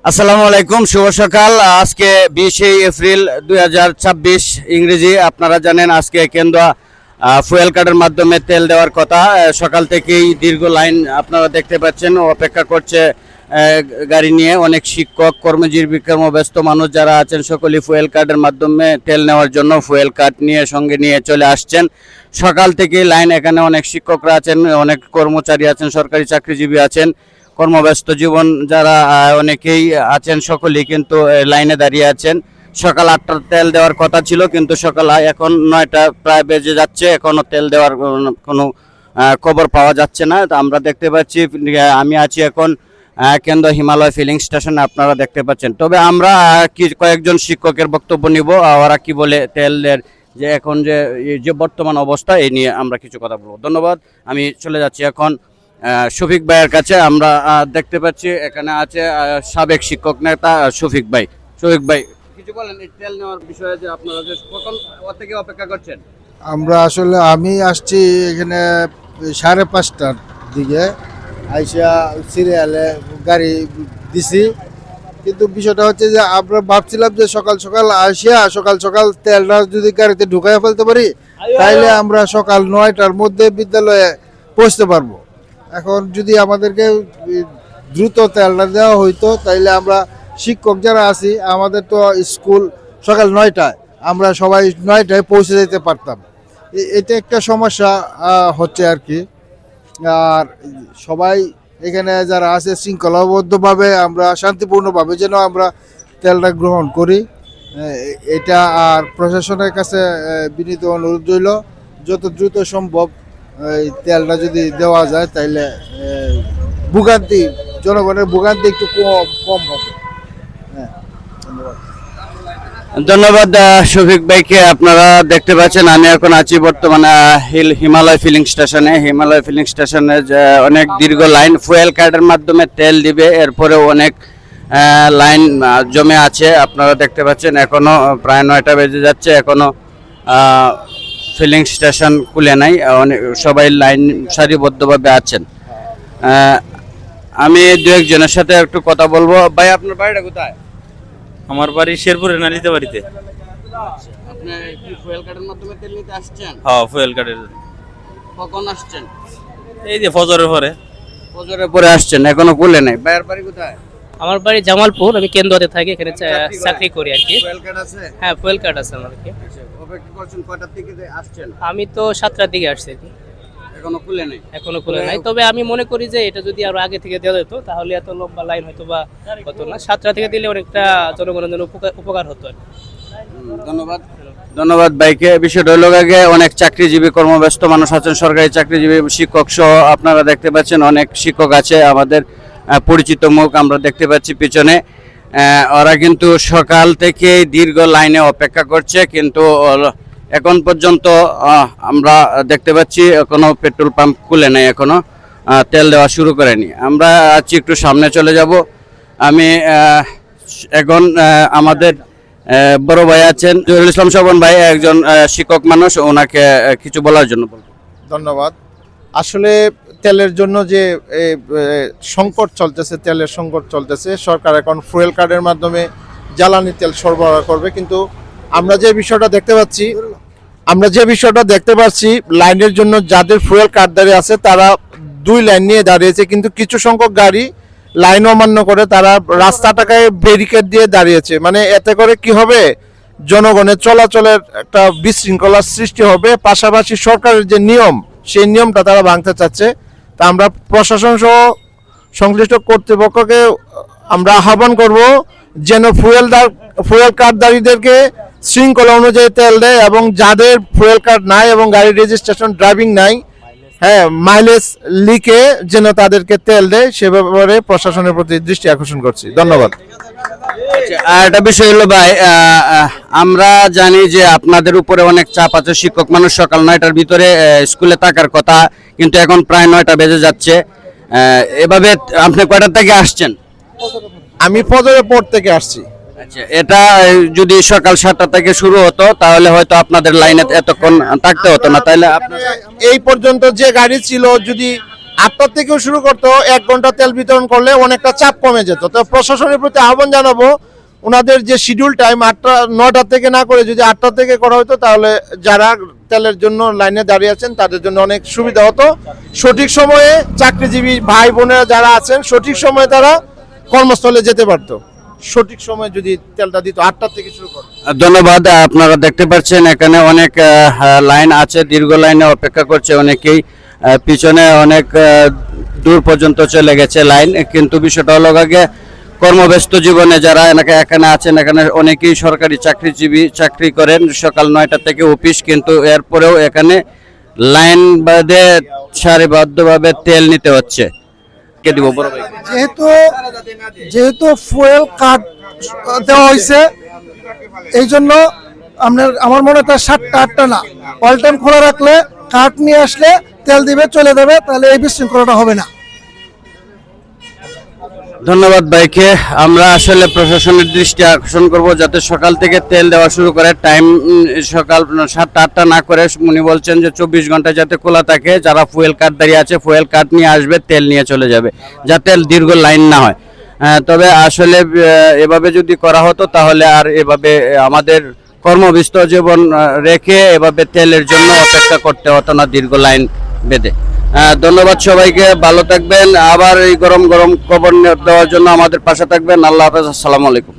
আসসালামু আলাইকুম, শুভ সকাল। আজকে 20 এপ্রিল 2026 ইংরেজি। আপনারা জানেন আজকে কেন্দ্র ফুয়েল কার্ডের মাধ্যমে তেল দেওয়ার কথা। সকাল থেকেই দীর্ঘ লাইন আপনারা দেখতে পাচ্ছেন, অপেক্ষা করছে গাড়ি নিয়ে অনেক শিক্ষক, কর্মজীবী, কর্মব্যস্ত মানুষ যারা আছেন সকলেই ফুয়েল কার্ডের মাধ্যমে তেল নেওয়ার জন্য ফুয়েল কার্ড নিয়ে সঙ্গে নিয়ে চলে আসছেন। সকাল থেকেই লাইন, এখানে অনেক শিক্ষকরা আছেন, অনেক কর্মচারী আছেন, সরকারি চাকরিজীবী আছেন, কর্মব্যস্ত জীবন যারা অনেকেই আছেন, সকলেই কিন্তু লাইনে দাঁড়িয়ে আছেন। সকাল 8টার তেল দেওয়ার কথা ছিল, কিন্তু সকাল এখন 9টা প্রায় বেজে যাচ্ছে, এখনো তেল দেওয়ার কোনো খবর পাওয়া যাচ্ছে না। তো আমরা দেখতে পাচ্ছি, আমি আছি এখন কেন্দ্র হিমালয় ফিলিং স্টেশনে, আপনারা দেখতে পাচ্ছেন। তবে আমরা কয়েকজন শিক্ষকের বক্তব্য নিব, ওরা কি বলে তেলের যে এখন যে বর্তমান অবস্থা এই নিয়ে আমরা কিছু কথা বলবো। ধন্যবাদ। আমি চলে যাচ্ছি এখন শফিক ভাইয়ের কাছে। আমরা দেখতে পাচ্ছি এখানে আছে সাবেক শিক্ষক নেতা শফিক ভাই। শফিক ভাই, কিছু বলেন এই তেল নেওয়ার বিষয়ে, যে আপনারা যে কখন থেকে অপেক্ষা করছেন? আমি আসছি এখানে 5:30টার দিকে, আইসা সিরিয়ালে গাড়ি দিছি। কিন্তু বিষয়টা হচ্ছে যে আমরা ভাবছিলাম যে সকাল সকাল তেলটা যদি গাড়িতে ঢুকাইয়া ফেলতে পারি, তাইলে আমরা সকাল 9টার মধ্যে বিদ্যালয়ে পৌঁছতে পারবো। এখন যদি আমাদেরকে দ্রুত তেলটা দেওয়া হইতো, তাইলে আমরা শিক্ষক যারা আছি, আমাদের তো স্কুল সকাল 9টায়, আমরা সবাই 9টায় পৌঁছে যেতে পারতাম। এটা একটা সমস্যা হচ্ছে আর কি। আর সবাই এখানে যারা আছে শৃঙ্খলাবদ্ধভাবে, আমরা শান্তিপূর্ণভাবে যেন আমরা তেলটা গ্রহণ করি, এটা। আর প্রশাসনের কাছে বিনীত অনুরোধ রইল, যত দ্রুত সম্ভব এই তেলটা যদি দেওয়া যায়, তাইলে জনগণের ভোগান্তি একটু কম হবে। হ্যাঁ, ধন্যবাদ। ধন্যবাদ শফিক ভাইকে। আপনারা দেখতে পাচ্ছেন আমি এখন আছি বর্তমানে হিমালয় ফিলিং স্টেশনে। হিমালয় ফিলিং স্টেশনে অনেক দীর্ঘ লাইন, ফুয়েল কার্ডের মাধ্যমে তেল দিবে, এরপরেও অনেক লাইন জমে আছে। আপনারা দেখতে পাচ্ছেন এখনো প্রায় 9টা বেজে যাচ্ছে, এখনো ফিলিং স্টেশন খুলে নাই, অনেক সবাই লাইন সারিবদ্ধভাবে আছেন। আমি দু একজনের সাথে একটু কথা বলবো। ভাই, আপনার বাড়িটা কোথায়? আমার বাড়ি শেরপুরে, নালিতে বাড়িতে। আপনি কি ফুয়েল কার্ডের মাধ্যমে তেল নিতে আসছেন? হ্যাঁ, ফুয়েল কার্ডের। কখন আসছেন? এই যে ফজরের পরে। ফজরের পরে আসছেন, এখনো খুলে নাই। ভাইয়ের বাড়ি কোথায়? আমার বাড়ি জামালপুর, আমি কেন্দ্রতে থাকি, এখানে চাকরি করি আর কি। ফুয়েল কার্ড আছে? হ্যাঁ, ফুয়েল কার্ড আছে আমার কি। অপেক্ষা করছেন কয়টার দিকে আসছেন? আমি তো 7টার দিকে আসছি আর কি, এখনো খুলে নাই। এখনো খুলে নাই। তবে আমি মনে করি যে এটা যদি আরো আগে থেকে দেওয়া যেত, তাহলে এত লম্বা লাইন হয়তো বা হতো না। 7টা থেকে দিলে অনেকটা জনগণের জন্য উপকার হতো আর কি। ধন্যবাদ। ধন্যবাদ ভাইকে। বিষয়টা হলো আগে অনেক চাকরিজীবী, কর্মব্যস্ত মানুষ আছেন, সরকারি চাকরিজীবী, শিক্ষক সহ আপনারা দেখতে পাচ্ছেন অনেক শিক্ষক আছে, আমাদের পরিচিত মুখ আমরা দেখতে পাচ্ছি পিছনে। ওরা কিন্তু সকাল থেকে দীর্ঘ লাইনে অপেক্ষা করছে, কিন্তু এখন পর্যন্ত আমরা দেখতে পাচ্ছি এখনো পেট্রোল পাম্প খুলে নাই, এখনো তেল দেওয়া শুরু করেনি। আমরা আছি একটু সামনে চলে যাব। আমি এখন আমাদের বড় ভাই আছেন জহিরুল ইসলাম শোভন ভাই, একজন শিক্ষক মানুষ, ওনাকে কিছু বলার জন্য বলবো। ধন্যবাদ। আসলে তেলের জন্য যে তেলের সংকট চলতেছে, সরকার এখন ফুয়েল কার্ডের মাধ্যমে জ্বালানি তেল সরবরাহ করবে। কিন্তু আমরা যে বিষয়টা দেখতে পাচ্ছি লাইনের জন্য যাদের ফুয়েল কার্ড দাঁড়িয়ে আছে, তারা 2 লাইন নিয়ে দাঁড়িয়েছে, কিন্তু কিছু সংখ্যক গাড়ি লাইন অমান্য করে তারা রাস্তাটাকে ব্যারিকেড দিয়ে দাঁড়িয়েছে। মানে এতে করে কি হবে, জনগণের চলাচলের একটা বিশৃঙ্খলার সৃষ্টি হবে, পাশাপাশি সরকারের যে নিয়ম, সেই নিয়মটা তারা ভাঙতে চাচ্ছে। তা আমরা প্রশাসন সহ সংশ্লিষ্ট কর্তৃপক্ষকে আমরা আহ্বান করব যেন ফুয়েল কার্ডধারীদেরকে শৃঙ্খলা অনুযায়ী তেল দেয়, এবং যাদের ফুয়েল কার্ড নাই এবং গাড়ির রেজিস্ট্রেশন ড্রাইভিং নাই, হ্যাঁ, মাইলেজ লিখে যেন তাদেরকে তেল দেয়, সে ব্যাপারে প্রশাসনের প্রতি দৃষ্টি আকর্ষণ করছি। ধন্যবাদ। আর একটা বিষয় হলো ভাই, আমরা জানি যে আপনাদের উপরে অনেক চাপ আছে, শিক্ষক মানুষ, সকাল 9টার ভিতরে স্কুলে থাকার কথা, কিন্তু এখন প্রায় 9টা বেজে যাচ্ছে। এভাবে আপনি কয়টার থেকে আসছেন? আমি ফজরের পর থেকে আসছি। আচ্ছা, এটা যদি সকাল 7টা থেকে শুরু হতো, তাহলে হয়তো আপনাদের লাইনে এতক্ষণ থাকতে হতো না। তাইলে এই পর্যন্ত যে গাড়ি ছিল, যদি 8টার থেকেও শুরু করতো, 1 ঘন্টা তেল বিতরণ করলে অনেকটা চাপ কমে যেত। তো প্রশাসনের প্রতি আহ্বান জানাবো, ওনাদের যে শিডিউল টাইম 9টা থেকে না করে যদি 8টা থেকে করা হতো, তাহলে যারা তেলের জন্য লাইনে দাঁড়িয়ে আছেন তাদের জন্য অনেক সুবিধা হতো। সঠিক সময়ে চাকরিজীবী ভাই বোনেরা যারা আছেন সঠিক সময়ে তারা কর্মস্থলে যেতে পারতো, সঠিক সময় যদি তেলটা দিত 8টা থেকে শুরু করতো। ধন্যবাদ। আপনারা দেখতে পাচ্ছেন এখানে অনেক লাইন আছে, দীর্ঘ লাইনে অপেক্ষা করছে অনেকেই। পিছনে অনেক দূর পর্যন্ত চলে গেছে লাইন, কিন্তু বিষয়টা হলো আগে কর্মব্যস্ত জীবনে যারা এখানে আছেন, এখানে অনেকেই সরকারি চাকরিজীবী, চাকরি করেন, সকাল 9টা থেকে অফিস, কিন্তু এরপরেও এখানে লাইন বাদে সারিবদ্ধভাবে তেল নিতে হচ্ছে। কে দিব বড় ভাই? যেহেতু ফুয়েল কার্ড দেওয়া হয়েছে, এই জন্য আমার মনে হয় 7টা 8টা না, অল টাইম খোলা রাখলে কার্ড নিয়ে আসলে তেল দিবে, চলে যাবে, তাহলে এই বিশৃঙ্খলাটা হবে না। ধন্যবাদ ভাইকে। আমরা আসলে প্রশাসনের দৃষ্টি আকর্ষণ করব যাতে সকাল থেকে তেল দেওয়া শুরু করে, টাইম সকাল 7টা 8টা না করে উনি বলছেন যে 24 ঘন্টা যাতে খোলা থাকে। যারা ফুয়েল কার্ড দাঁড়িয়ে আছে ফুয়েল কার্ড নিয়ে আসবে, তেল নিয়ে চলে যাবে, যাতে দীর্ঘ লাইন না হয়। তবে আসলে এভাবে যদি করা হতো তাহলে আর এভাবে আমাদের কর্মব্যস্ত জীবন রেখে এভাবে তেলের জন্য অপেক্ষা করতে হতো না দীর্ঘ লাইন বেঁধে। ধন্যবাদ সবাইকে, ভালো থাকবেন। আবার এই গরম গরম খবর দেওয়ার জন্য আমাদের পাশে থাকবেন। আল্লাহ হাফেজ, আসসালামু আলাইকুম।